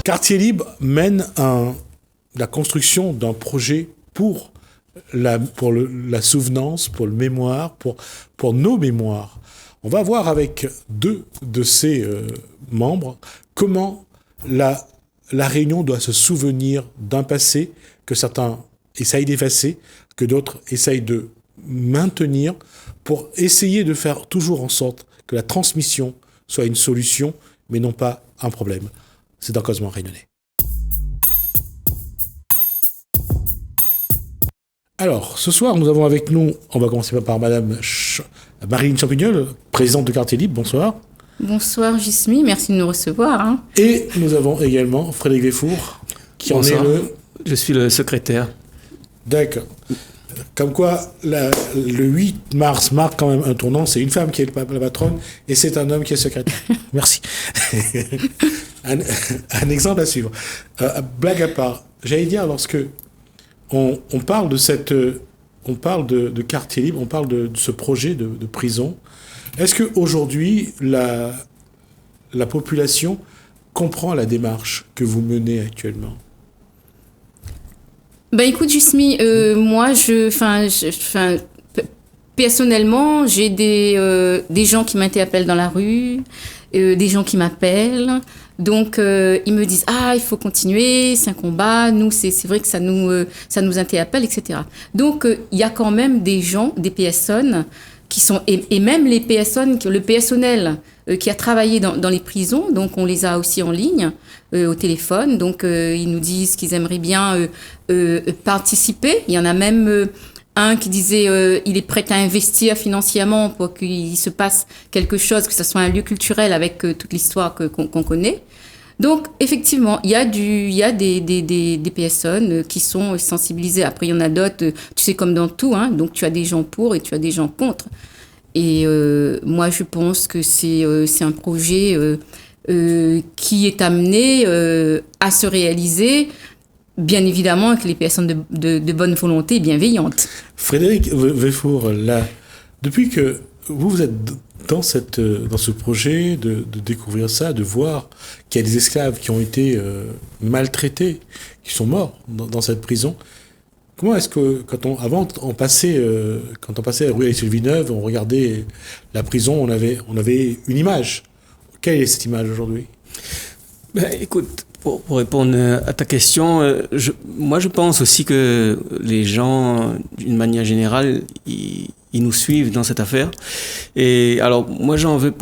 Quartier Libre mène la construction d'un projet pour la souvenance, pour le mémoire, pour nos mémoires. On va voir avec deux de ces membres comment la Réunion doit se souvenir d'un passé que certains essayent d'effacer, que d'autres essayent de maintenir, pour essayer de faire toujours en sorte que la transmission soit une solution, mais non pas un problème. C'est dans Causement Réunionnais. Alors, ce soir, nous avons avec nous, on va commencer par Madame Marilyn Champignol, présidente de Quartier Libre. Bonsoir. Bonsoir Gismi, merci de nous recevoir. Et nous avons également Frédéric Véfour, qui Bonsoir. en est Je suis le secrétaire. D'accord. Comme quoi, le 8 mars marque quand même un tournant. C'est une femme qui est la patronne et c'est un homme qui est secrétaire. Merci. un exemple à suivre. Blague à part, j'allais dire, lorsque on parle de Quartier Libre, on parle de ce projet de prison, est-ce qu'aujourd'hui, la population comprend la démarche que vous menez actuellement ? Ben écoute Gismi, moi personnellement, j'ai des gens qui m'interpellent dans la rue, des gens qui m'appellent. Donc ils me disent il faut continuer, c'est un combat. Nous c'est vrai que ça nous interpelle, etc. Donc il y a quand même des gens, des personnes qui sont et même les personnes, le personnel qui a travaillé dans les prisons. Donc on les a aussi en ligne au téléphone. Donc ils nous disent qu'ils aimeraient bien participer. Il y en a même un qui disait il est prêt à investir financièrement pour qu'il se passe quelque chose, que ce soit un lieu culturel avec toute l'histoire qu'on connaît. Donc, effectivement, il y a des personnes qui sont sensibilisées. Après, il y en a d'autres, tu sais, comme dans tout, hein. Donc, tu as des gens pour et tu as des gens contre. Et moi, je pense que c'est un projet qui est amené à se réaliser, bien évidemment, avec les personnes de bonne volonté et bienveillantes. Frédéric Véfour, là, depuis que vous êtes dans ce projet de découvrir ça, de voir qu'il y a des esclaves qui ont été maltraités, qui sont morts dans cette prison, comment est-ce que quand on passait la rue Alice-Villeneuve, on regardait la prison, on avait une image. Quelle est cette image aujourd'hui ? Écoute, pour répondre à ta question, moi je pense aussi que les gens, d'une manière générale, ils nous suivent dans cette affaire. Et alors, moi j'en veux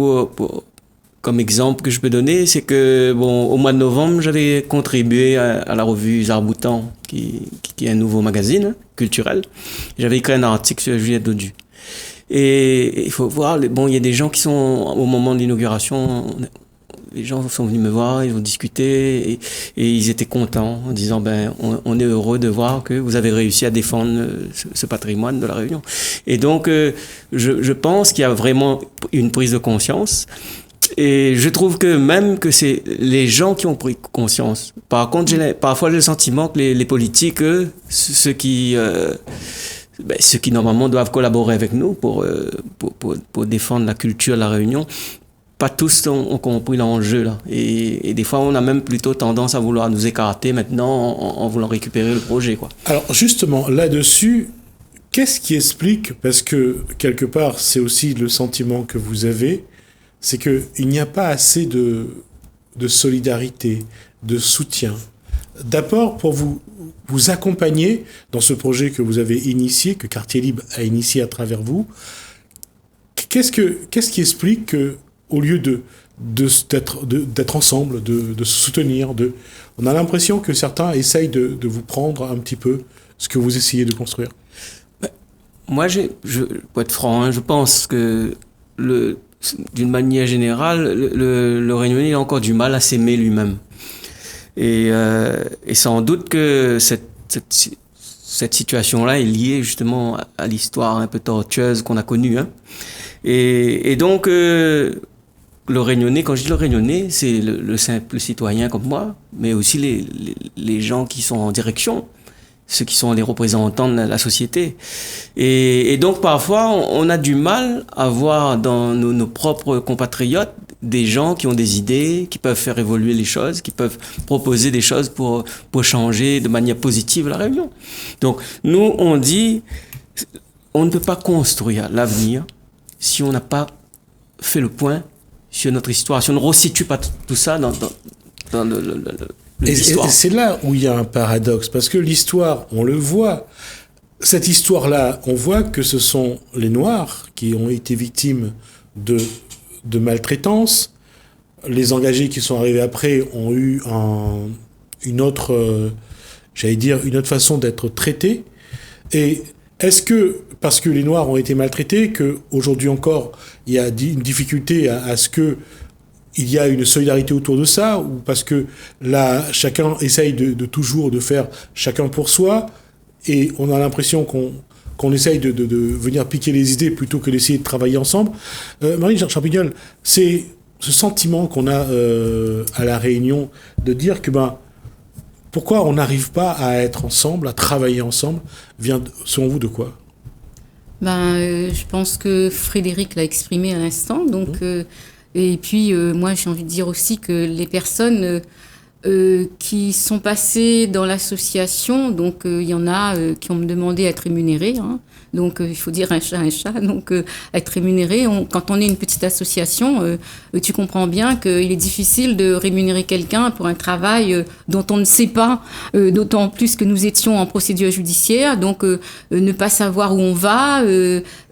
comme exemple que je peux donner, c'est que au mois de novembre, j'avais contribué à la revue Zarboutan, qui est un nouveau magazine culturel. J'avais écrit un article sur Juliette Dodu. Et il faut voir, il y a des gens qui sont, au moment de l'inauguration, les gens sont venus me voir, ils ont discuté et ils étaient contents en disant on est heureux de voir que vous avez réussi à défendre ce patrimoine de la Réunion. Et donc je pense qu'il y a vraiment une prise de conscience. Et je trouve que même que c'est les gens qui ont pris conscience. Par contre, parfois j'ai le sentiment que les politiques, ceux qui normalement doivent collaborer avec nous pour défendre la culture de la Réunion, pas tous ont compris l'enjeu là. Et des fois, on a même plutôt tendance à vouloir nous écarter maintenant en voulant récupérer le projet, quoi. Alors justement, là-dessus, qu'est-ce qui explique, parce que quelque part, c'est aussi le sentiment que vous avez, c'est qu'il n'y a pas assez de solidarité, de soutien, d'apport pour vous accompagner dans ce projet que vous avez initié, que Quartier Libre a initié à travers vous. Qu'est-ce qui explique que, au lieu d'être ensemble, de se soutenir, on a l'impression que certains essayent de vous prendre un petit peu ce que vous essayez de construire. Moi, pour être franc, je pense que d'une manière générale, le Réunionnais a encore du mal à s'aimer lui-même. Et sans doute que cette situation-là est liée justement à l'histoire un peu tortueuse qu'on a connue, hein. Et donc, le Réunionnais, quand je dis le Réunionnais, c'est le simple citoyen comme moi, mais aussi les gens qui sont en direction, ceux qui sont les représentants de la société. Et donc, parfois, on a du mal à voir dans nos propres compatriotes des gens qui ont des idées, qui peuvent faire évoluer les choses, qui peuvent proposer des choses pour changer de manière positive la Réunion. Donc, nous, on dit, on ne peut pas construire l'avenir si on n'a pas fait le point sur notre histoire, si on ne resitue pas tout ça dans l'histoire. Et c'est là où il y a un paradoxe, parce que l'histoire, on le voit, cette histoire-là, on voit que ce sont les Noirs qui ont été victimes de maltraitance. Les engagés qui sont arrivés après ont eu une autre façon d'être traités. Et est-ce que, parce que les Noirs ont été maltraités, qu'aujourd'hui encore, il y a une difficulté à ce que il y a une solidarité autour de ça, ou parce que là, chacun essaye de toujours de faire chacun pour soi, et on a l'impression qu'on essaye de venir piquer les idées plutôt que d'essayer de travailler ensemble. Marie Champignol, c'est ce sentiment qu'on a à La Réunion de dire que pourquoi on n'arrive pas à être ensemble, à travailler ensemble, vient selon vous de quoi ? Je pense que Frédéric l'a exprimé à l'instant. Donc, et puis, moi, j'ai envie de dire aussi que les personnes qui sont passées dans l'association, donc il y en a qui ont demandé à être rémunérées. Hein. Donc, il faut dire un chat. Donc, être rémunéré, quand on est une petite association, tu comprends bien qu'il est difficile de rémunérer quelqu'un pour un travail dont on ne sait pas, d'autant plus que nous étions en procédure judiciaire. Donc, ne pas savoir où on va,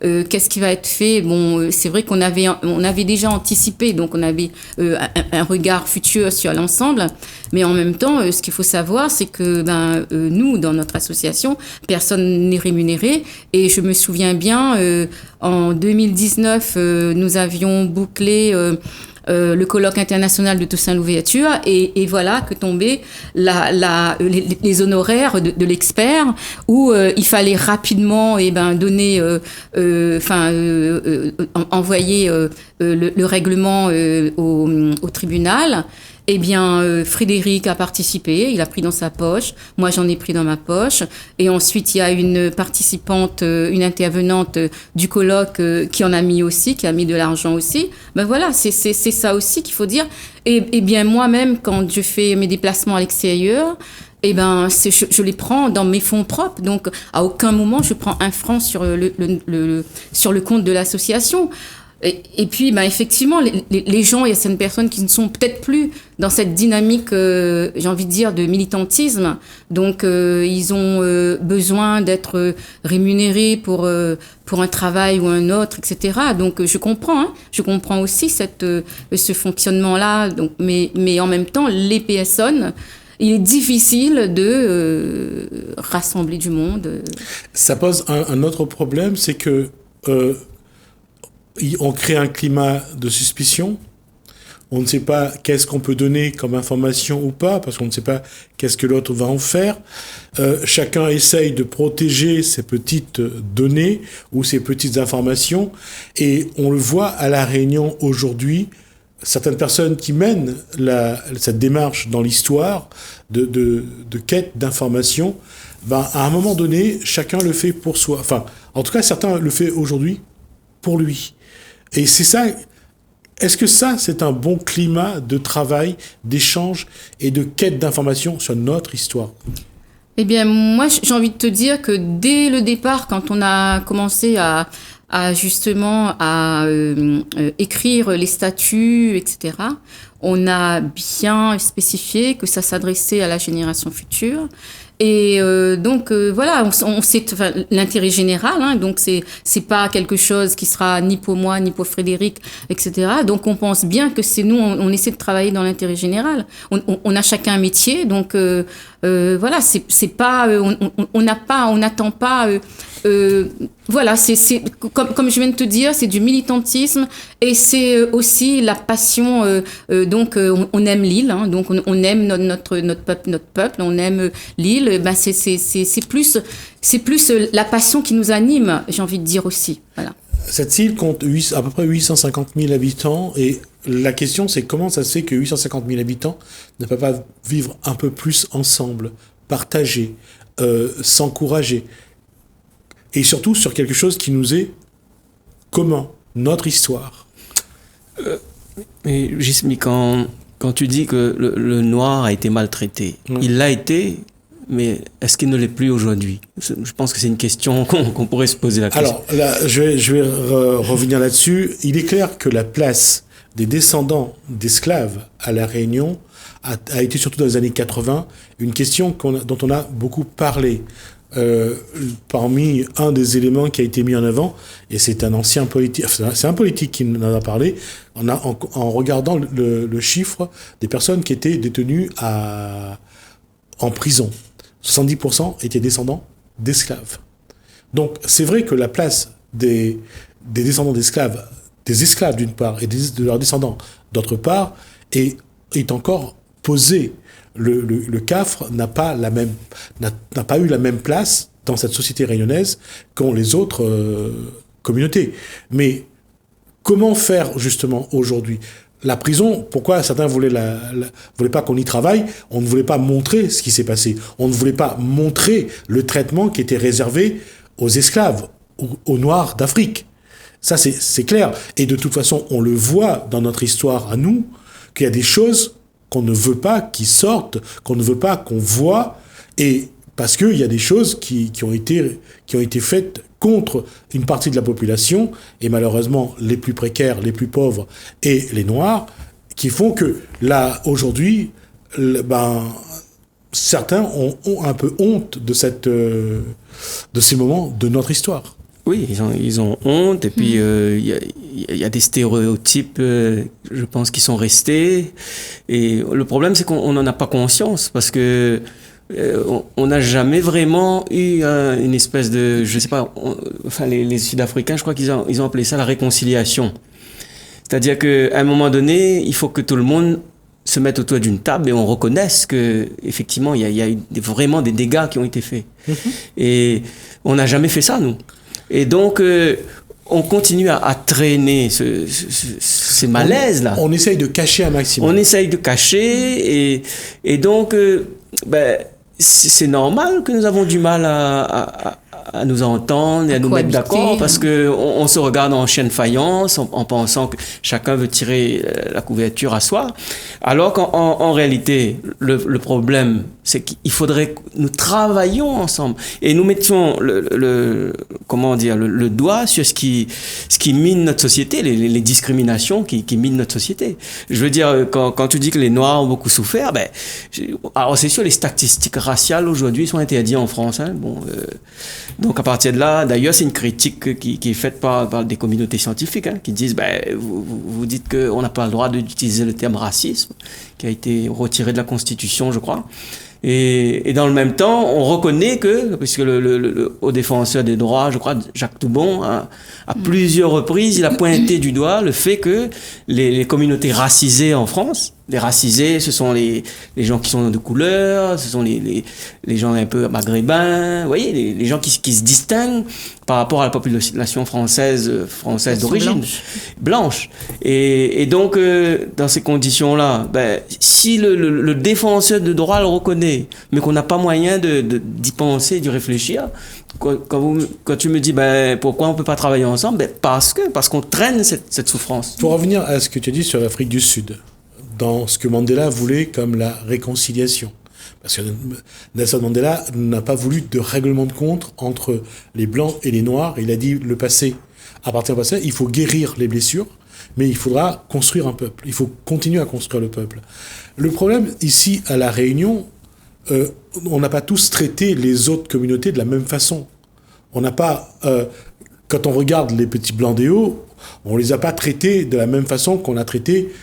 qu'est-ce qui va être fait. Bon, c'est vrai qu'on avait déjà anticipé, donc on avait un regard futur sur l'ensemble. Mais en même temps, ce qu'il faut savoir, c'est que nous, dans notre association, personne n'est rémunéré. Et je me souviens bien, en 2019, nous avions bouclé le colloque international de Toussaint Louverture et voilà que tombaient les honoraires de l'expert où il fallait rapidement donner, envoyer le règlement au tribunal. Eh bien, Frédéric a participé, il a pris dans sa poche, moi j'en ai pris dans ma poche, et ensuite il y a une participante, une intervenante du colloque qui en a mis aussi, qui a mis de l'argent aussi. Voilà, c'est ça aussi qu'il faut dire. Et bien moi-même, quand je fais mes déplacements à l'extérieur, je les prends dans mes fonds propres, donc à aucun moment je prends un franc sur le compte de l'association. Et puis, effectivement, les gens, il y a certaines personnes qui ne sont peut-être plus dans cette dynamique, j'ai envie de dire, de militantisme. Donc, ils ont besoin d'être rémunérés pour un travail ou un autre, etc. Donc, je comprends aussi ce fonctionnement-là. Donc, mais en même temps, les PSON, il est difficile de rassembler du monde. Ça pose un autre problème, c'est que on crée un climat de suspicion. On ne sait pas qu'est-ce qu'on peut donner comme information ou pas, parce qu'on ne sait pas qu'est-ce que l'autre va en faire. Chacun essaye de protéger ses petites données ou ses petites informations. Et on le voit à La Réunion aujourd'hui, certaines personnes qui mènent cette démarche dans l'histoire de quête d'information, à un moment donné, chacun le fait pour soi. Enfin, en tout cas, certains le font aujourd'hui pour lui. Et c'est ça. Est-ce que ça, c'est un bon climat de travail, d'échange et de quête d'information sur notre histoire ? Eh bien, moi, j'ai envie de te dire que dès le départ, quand on a commencé à écrire les statuts, etc., on a bien spécifié que ça s'adressait à la génération future. Et donc voilà, on sait l'intérêt général, hein, donc c'est pas quelque chose qui sera ni pour moi ni pour Frédéric, etc. Donc on pense bien que c'est nous, on essaie de travailler dans l'intérêt général. On a chacun un métier, donc voilà, c'est pas, on n'attend pas. Voilà, c'est comme je viens de te dire, c'est du militantisme et c'est aussi la passion. Donc on aime l'île, hein, donc on aime notre peuple, on aime l'île. C'est plus la passion qui nous anime, j'ai envie de dire aussi. Voilà. Cette île compte à peu près 850 000 habitants et la question c'est comment ça se fait que 850 000 habitants ne peuvent pas vivre un peu plus ensemble, partager, s'encourager. Et surtout sur quelque chose qui nous est commun, notre histoire. Mais Gismi, quand tu dis que le noir a été maltraité, il l'a été, mais est-ce qu'il ne l'est plus aujourd'hui? Je pense que c'est une question qu'on pourrait se poser la question. Alors, là, je vais revenir là-dessus. Il est clair que la place des descendants d'esclaves à La Réunion a été, surtout dans les années 80, une question dont on a beaucoup parlé. Parmi un des éléments qui a été mis en avant, et c'est un ancien politique, c'est un politique qui en a parlé, en regardant le chiffre des personnes qui étaient détenues en prison. 70% étaient descendants d'esclaves. Donc c'est vrai que la place des descendants d'esclaves, des esclaves d'une part, et de leurs descendants d'autre part, est encore posée. Le CAFRE n'a pas eu la même place dans cette société réunionnaise qu'ont les autres communautés. Mais comment faire justement aujourd'hui? La prison, pourquoi certains voulaient pas qu'on y travaille? On ne voulait pas montrer ce qui s'est passé. On ne voulait pas montrer le traitement qui était réservé aux esclaves, aux Noirs d'Afrique. Ça, c'est clair. Et de toute façon, on le voit dans notre histoire à nous, qu'il y a des choses qu'on ne veut pas qui sortent, qu'on ne veut pas qu'on voit, et parce qu'il y a des choses qui ont été faites contre une partie de la population, et malheureusement les plus précaires, les plus pauvres et les Noirs, qui font que là, aujourd'hui, certains ont un peu honte de ces moments de notre histoire. Oui, ils ont honte, et puis il y a des stéréotypes, je pense, qui sont restés. Et le problème, c'est qu'on n'en a pas conscience, parce que on n'a jamais vraiment eu une espèce de, je sais pas, les Sud-Africains, je crois qu'ils ont appelé ça la réconciliation. C'est-à-dire qu'à un moment donné, il faut que tout le monde se mette autour d'une table et on reconnaisse que effectivement il y a eu vraiment des dégâts qui ont été faits. Et on n'a jamais fait ça, nous. Et donc, on continue à traîner ces malaises-là. On essaye de cacher un maximum. On essaye de cacher, et donc, c'est normal que nous avons du mal à nous entendre et à nous mettre d'accord, parce que on se regarde en chien de faïence en pensant que chacun veut tirer la couverture à soi, alors qu'en réalité le problème, c'est qu'il faudrait que nous travaillions ensemble et nous mettions le doigt sur ce qui mine notre société, les discriminations qui minent notre société. Je veux dire, quand tu dis que les Noirs ont beaucoup souffert, alors c'est sûr, les statistiques raciales aujourd'hui sont interdites en France, hein, donc à partir de là, d'ailleurs, c'est une critique qui est faite par des communautés scientifiques, hein, qui disent, vous dites qu'on n'a pas le droit d'utiliser le terme racisme, qui a été retiré de la Constitution, je crois. Et dans le même temps, on reconnaît que, puisque le haut défenseur des droits, je crois, Jacques Toubon, à plusieurs reprises, il a pointé du doigt le fait que les communautés racisées en France, les racisés, ce sont les gens qui sont de couleur, ce sont les gens un peu maghrébins, vous voyez, les gens qui se distinguent par rapport à la population française d'origine, blanche. Et donc, dans ces conditions-là, si le défenseur de droit le reconnaît, mais qu'on n'a pas moyen d'y penser, d'y réfléchir, quand tu me dis pourquoi on ne peut pas travailler ensemble, parce qu'on traîne cette souffrance. Pour revenir à ce que tu as dit sur l'Afrique du Sud, dans ce que Mandela voulait comme la réconciliation. Parce que Nelson Mandela n'a pas voulu de règlement de compte entre les Blancs et les Noirs. Il a dit le passé appartient au passé, il faut guérir les blessures, mais il faudra construire un peuple. Il faut continuer à construire le peuple. Le problème, ici, à La Réunion, on n'a pas tous traité les autres communautés de la même façon. On n'a pas... quand on regarde les petits Blancs des Hauts, on les a pas traités de la même façon qu'on a traité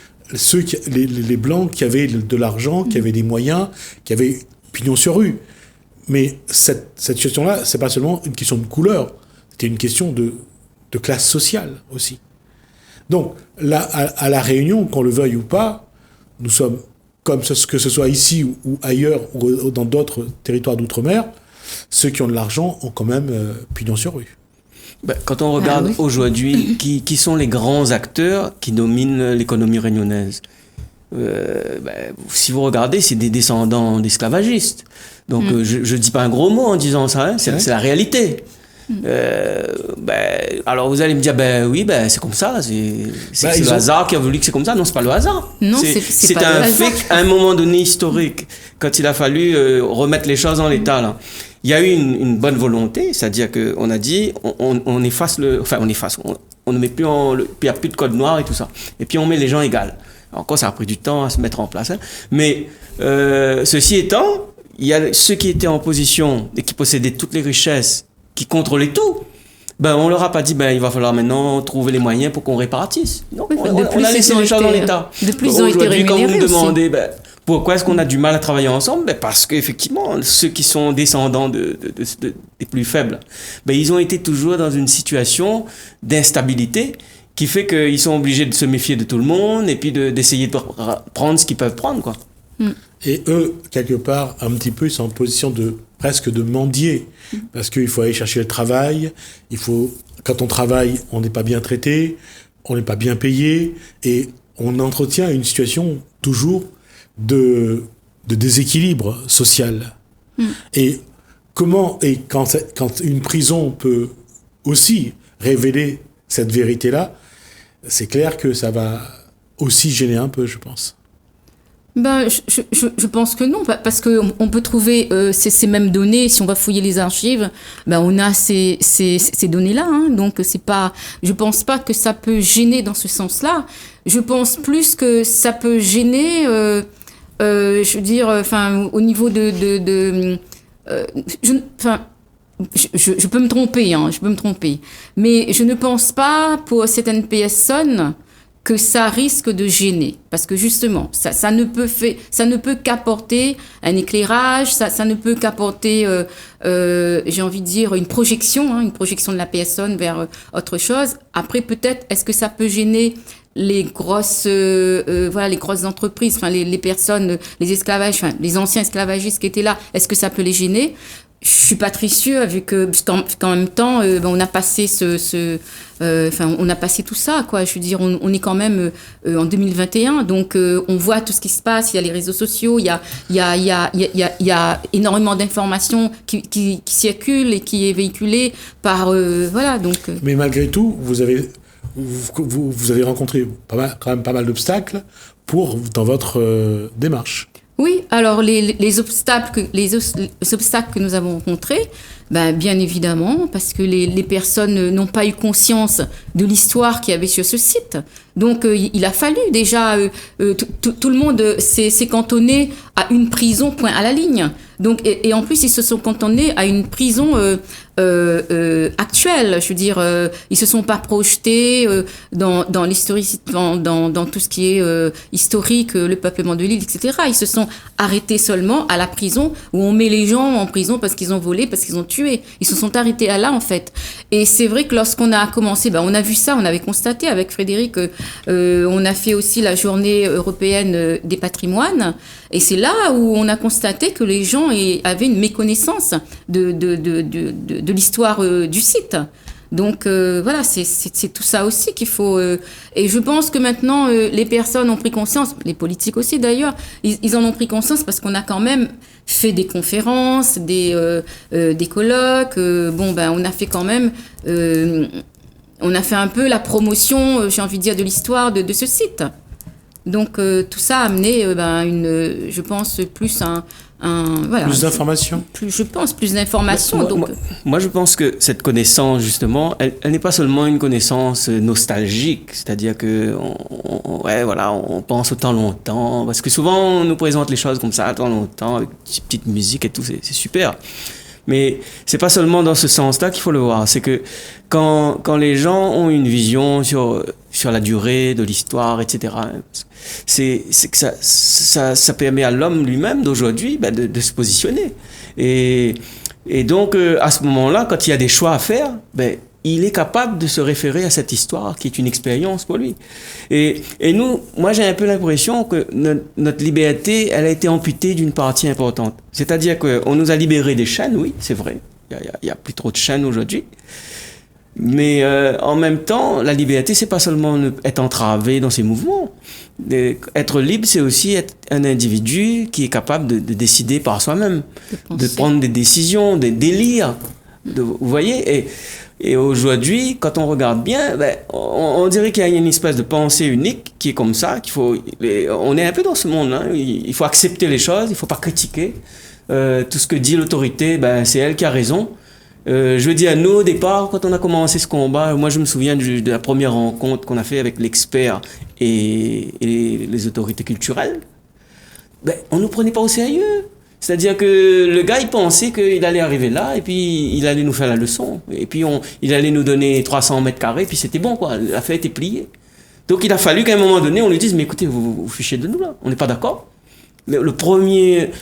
les Blancs qui avaient de l'argent, qui avaient des moyens, qui avaient pignon sur rue. Mais cette situation-là, c'est pas seulement une question de couleur, c'était une question de classe sociale aussi. Donc, là, à La Réunion, qu'on le veuille ou pas, nous sommes, que ce soit ici ou ailleurs, ou dans d'autres territoires d'outre-mer, ceux qui ont de l'argent ont quand même pignon sur rue. Quand on regarde aujourd'hui qui sont les grands acteurs qui dominent l'économie réunionnaise, si vous regardez, c'est des descendants d'esclavagistes. Donc je dis pas un gros mot en disant ça, hein, c'est la réalité. Alors vous allez me dire, oui, c'est comme ça, c'est le hasard qui a voulu que c'est comme ça. Non, c'est pas le hasard. Non, c'est pas un le fait hasard. qu'à un moment donné historique, quand il a fallu remettre les choses en l'état, là, il y a eu une bonne volonté, c'est-à-dire qu'on a dit, on efface on ne met plus il n'y a plus de code noir et tout ça. Et puis on met les gens égales. Encore, ça a pris du temps à se mettre en place. Hein. Mais ceci étant, il y a ceux qui étaient en position et qui possédaient toutes les richesses, qui contrôlaient tout. On leur a pas dit, il va falloir maintenant trouver les moyens pour qu'on répartisse. Non, on a laissé les choses dans l'état. De plus, ils ont été rémunérés quand vous me demandez, aussi. Pourquoi est-ce qu'on a du mal à travailler ensemble? Parce qu'effectivement, ceux qui sont descendants des plus faibles, ils ont été toujours dans une situation d'instabilité qui fait qu'ils sont obligés de se méfier de tout le monde et puis d'essayer de prendre ce qu'ils peuvent prendre, quoi. Et eux, quelque part, un petit peu, ils sont en position presque de mendier. Parce qu'il faut aller chercher le travail. Quand on travaille, on n'est pas bien traité, on n'est pas bien payé, et on entretient une situation toujours de déséquilibre social. Et quand une prison peut aussi révéler cette vérité-là, c'est clair que ça va aussi gêner un peu, je pense. Je pense que non, parce que on peut trouver ces mêmes données. Si on va fouiller les archives, on a ces données-là. Hein, donc je pense pas que ça peut gêner dans ce sens-là. Je pense plus que ça peut gêner, je veux dire, au niveau je peux me tromper, mais je ne pense pas pour certaines personnes que ça risque de gêner, parce que justement, ça ne peut qu'apporter un éclairage, ça ne peut qu'apporter, j'ai envie de dire, une projection de la personne vers autre chose. Après, peut-être, est-ce que ça peut gêner les grosses entreprises, les personnes, les esclavages, les anciens esclavagistes qui étaient là, est-ce que ça peut les gêner? Je suis pas très sûre, vu que qu'en même temps, on a passé on a passé tout ça, quoi. Je veux dire, on est quand même en 2021, donc on voit tout ce qui se passe. Il y a les réseaux sociaux, il y a énormément d'informations qui circulent et qui est véhiculée par donc. Mais malgré tout, vous avez rencontré quand même pas mal d'obstacles dans votre démarche. Oui, alors les obstacles que nous avons rencontrés, bien évidemment, parce que les personnes n'ont pas eu conscience de l'histoire qu'il y avait sur ce site. Donc il a fallu déjà, tout le monde s'est cantonné à une prison, point à la ligne. Donc, et en plus, ils se sont cantonnés à une prison actuelle. Je veux dire, ils se sont pas projetés dans l'historique, dans tout ce qui est historique, le peuplement de l'île, etc. Ils se sont arrêtés seulement à la prison où on met les gens en prison parce qu'ils ont volé, parce qu'ils ont tué. Ils se sont arrêtés à là, en fait. Et c'est vrai que lorsqu'on a commencé, on a vu ça, on avait constaté avec Frédéric, on a fait aussi la journée européenne des patrimoines. Et c'est là où on a constaté que les gens avaient une méconnaissance de l'histoire du site. Donc voilà, c'est tout ça aussi qu'il faut. Et je pense que maintenant, les personnes ont pris conscience, les politiques aussi d'ailleurs, ils en ont pris conscience parce qu'on a quand même fait des conférences, des colloques. On a fait quand même. On a fait un peu la promotion, j'ai envie de dire, de l'histoire de ce site. Donc tout ça a amené, je pense, plus plus d'informations. Je pense plus d'informations. Moi, je pense que cette connaissance, justement, elle n'est pas seulement une connaissance nostalgique, c'est-à-dire que on pense au temps longtemps, parce que souvent on nous présente les choses comme ça, au temps longtemps, avec une petite musique et tout, c'est super. Mais c'est pas seulement dans ce sens-là qu'il faut le voir. C'est que quand les gens ont une vision sur la durée de l'histoire, etc., c'est que ça permet à l'homme lui-même d'aujourd'hui de se positionner. Et donc, à ce moment-là, quand il y a des choix à faire, il est capable de se référer à cette histoire qui est une expérience pour lui. Et moi, j'ai un peu l'impression que notre liberté, elle a été amputée d'une partie importante. C'est-à-dire qu'on nous a libérés des chaînes, oui, c'est vrai. Il y a plus trop de chaînes aujourd'hui. Mais en même temps, la liberté, c'est pas seulement être entravé dans ses mouvements. Être libre, c'est aussi être un individu qui est capable de décider par soi-même, de prendre des décisions, d'élire Vous voyez, et aujourd'hui, quand on regarde bien, on dirait qu'il y a une espèce de pensée unique qui est comme ça, on est un peu dans ce monde, hein, il faut accepter les choses, il ne faut pas critiquer. Tout ce que dit l'autorité, c'est elle qui a raison. Je veux dire, nous, au départ, quand on a commencé ce combat, moi je me souviens de la première rencontre qu'on a fait avec l'expert et les autorités culturelles, on ne nous prenait pas au sérieux. C'est-à-dire que le gars, il pensait qu'il allait arriver là, et puis il allait nous faire la leçon. Et puis il allait nous donner 300 mètres carrés, puis c'était bon, quoi. L'affaire était pliée. Donc il a fallu qu'à un moment donné, on lui dise, mais écoutez, vous fichez de nous, là. On n'est pas d'accord. Le premier,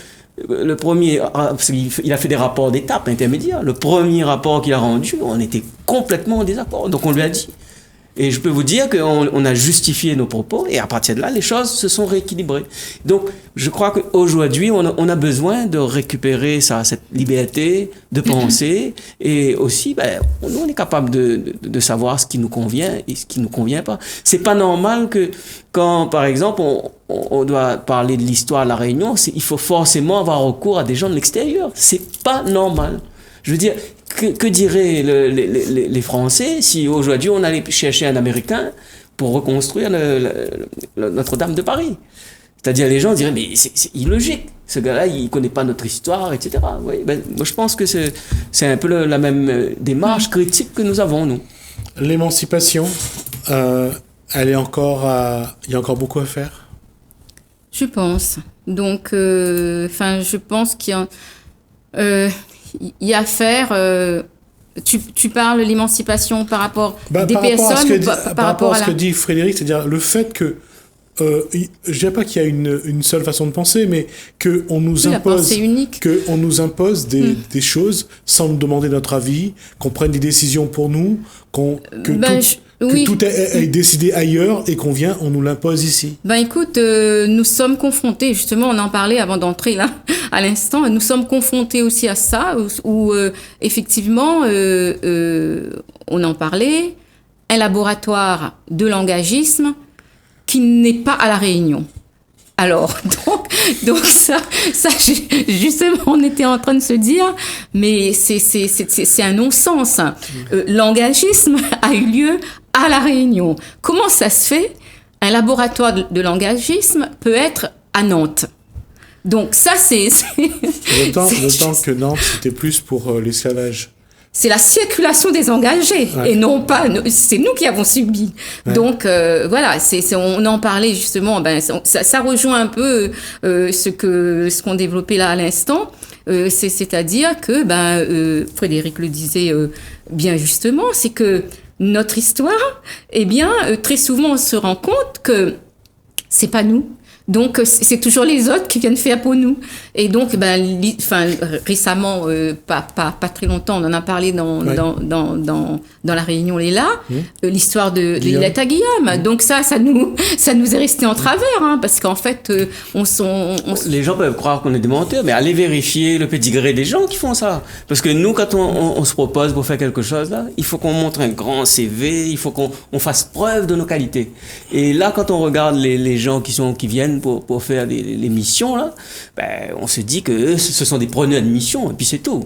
parce qu'il a fait des rapports d'étape intermédiaires. Le premier rapport qu'il a rendu, on était complètement en désaccord. Donc on lui a dit. Et je peux vous dire qu'on a justifié nos propos, et à partir de là, les choses se sont rééquilibrées. Donc, je crois qu'aujourd'hui, on a besoin de récupérer cette liberté de penser, et aussi, nous, on est capable de savoir ce qui nous convient et ce qui nous convient pas. C'est pas normal que quand, par exemple, on doit parler de l'histoire de la Réunion, il faut forcément avoir recours à des gens de l'extérieur. C'est pas normal. Je veux dire, que diraient les Français si aujourd'hui on allait chercher un Américain pour reconstruire Notre-Dame de Paris? C'est-à-dire les gens diraient, mais c'est illogique, ce gars-là il ne connaît pas notre histoire, etc. Oui, moi je pense que c'est un peu la même démarche critique que nous avons, nous. L'émancipation, il y a encore beaucoup à faire? Je pense. Donc, je pense qu'il y a... il y a à faire. Tu parles de l'émancipation par rapport des personnes par rapport à ce que dit Frédéric, c'est-à-dire le fait que je ne dirais pas qu'il y a une seule façon de penser, mais qu'on nous nous impose des choses sans nous demander notre avis, qu'on prenne des décisions pour nous, tout est décidé ailleurs et on nous l'impose ici. Écoute, nous sommes confrontés, justement, on en parlait avant d'entrer là, à l'instant, nous sommes confrontés aussi à ça, où effectivement, on en parlait, un laboratoire de langagisme qui n'est pas à La Réunion. Alors, donc ça, justement, on était en train de se dire, mais c'est un non-sens. Langagisme a eu lieu à La Réunion. Comment ça se fait? Un laboratoire de langagisme peut être à Nantes. Donc ça, D'autant que Nantes, c'était plus pour l'esclavage. C'est la circulation des engagés, et non pas... C'est nous qui avons subi. Ouais. Donc, voilà, on en parlait justement, ça rejoint un peu ce qu'on développait là à l'instant, c'est-à-dire que, Frédéric le disait bien justement, c'est que notre histoire, très souvent, on se rend compte que c'est pas nous. Donc, c'est toujours les autres qui viennent faire pour nous. Et donc, récemment, pas très longtemps, on en a parlé dans la réunion Léla, l'histoire de l'Ileta Guillaume. Donc ça nous est resté en travers, parce qu'en fait, les gens peuvent croire qu'on est des menteurs, mais allez vérifier le pédigré des gens qui font ça. Parce que nous, quand on se propose pour faire quelque chose, là, il faut qu'on montre un grand CV, il faut qu'on fasse preuve de nos qualités. Et là, quand on regarde les gens qui viennent pour faire les missions, là, on se dit que eux, ce sont des preneurs de mission, et puis c'est tout.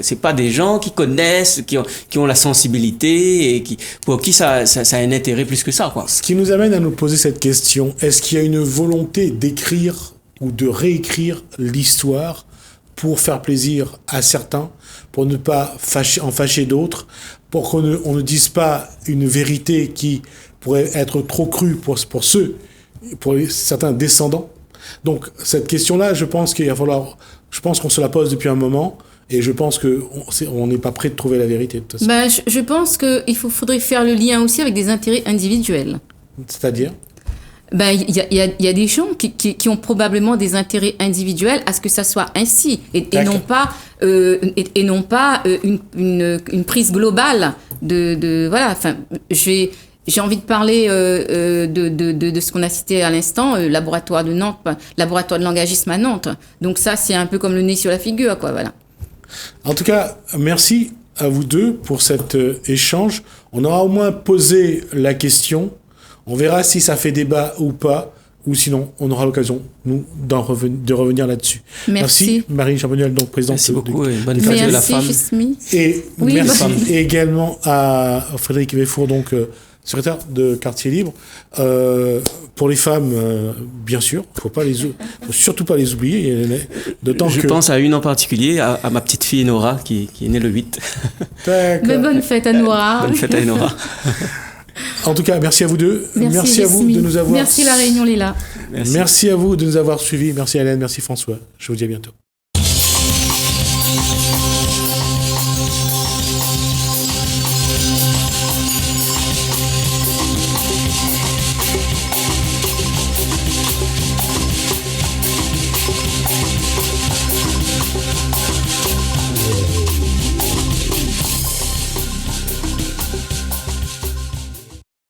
C'est pas des gens qui connaissent, qui ont la sensibilité, et pour qui ça a un intérêt plus que ça, quoi. Ce qui nous amène à nous poser cette question, est-ce qu'il y a une volonté d'écrire ou de réécrire l'histoire pour faire plaisir à certains, pour ne pas en fâcher d'autres, pour qu'on ne dise pas une vérité qui pourrait être trop crue pour certains descendants? Donc cette question-là, je pense qu'on se la pose depuis un moment, et je pense qu'on n'est pas prêt de trouver la vérité. De toute façon. Je pense qu'il faudrait faire le lien aussi avec des intérêts individuels. C'est-à-dire? Il y a des gens qui ont probablement des intérêts individuels à ce que ça soit ainsi, et non pas une prise globale de voilà. Enfin, j'ai envie de parler de ce qu'on a cité à l'instant, laboratoire de Nantes, laboratoire de langagisme à Nantes. Donc ça, c'est un peu comme le nez sur la figure, quoi, voilà. En tout cas, merci à vous deux pour cet échange. On aura au moins posé la question. On verra si ça fait débat ou pas, ou sinon, on aura l'occasion, nous, de revenir là-dessus. Merci. Marie Charbonnier, donc présidente. Merci beaucoup et bonne fête de la femme. Et Oui, merci bonne- également à Frédéric Véfour, donc secrétaire de Quartier Libre. Pour les femmes, bien sûr, faut surtout pas les oublier. D'autant Je que pense à une en particulier, à ma petite fille Nora, qui est née le 8. D'accord. Mais bonne fête à Noah. Bonne fête à Nora. En tout cas, merci à vous deux. Merci à vous Jasmine. de nous avoir. Merci La Réunion Lila. Merci à vous de nous avoir suivis. Merci Hélène, merci François. Je vous dis à bientôt.